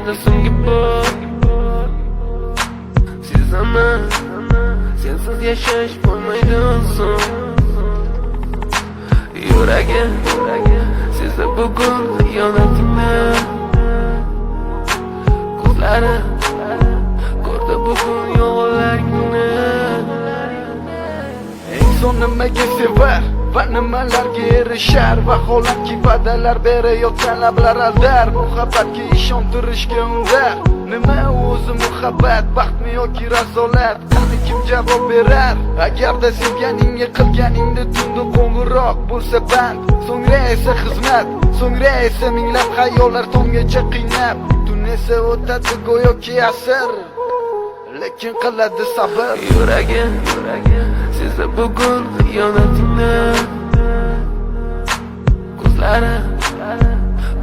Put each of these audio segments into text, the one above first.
menda so'nggi bor. Sezaman, sensiz yashash bo'lmaydi oson. Yuragim sezdi bugun xiyonatingni. Ko'zlari ko'rdi bugun yolg'onlaringni. Inson nimaga sevar va nimalarga erishar? Vaholanki va'dalar berayotgan lablar aldar. Muhabbatga ishontirishga undar. Nima o'zi muhabbat, baxtmi yoki razolat? Qani kim javob berar? Agarda sevganingga qilganingda tunda qo'ng'iroq bo'lsa band, so'ngra esa xizmat, so'ngra esa minglab xayollar tonggacha qiynab, tun esa o'tadi go'yoki asr, lekin qiladi sabr. Yuragim sezdi bugun xiyonatingni. Ko'zlari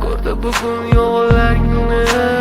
ko'rdi bugun yolg'onlaringni.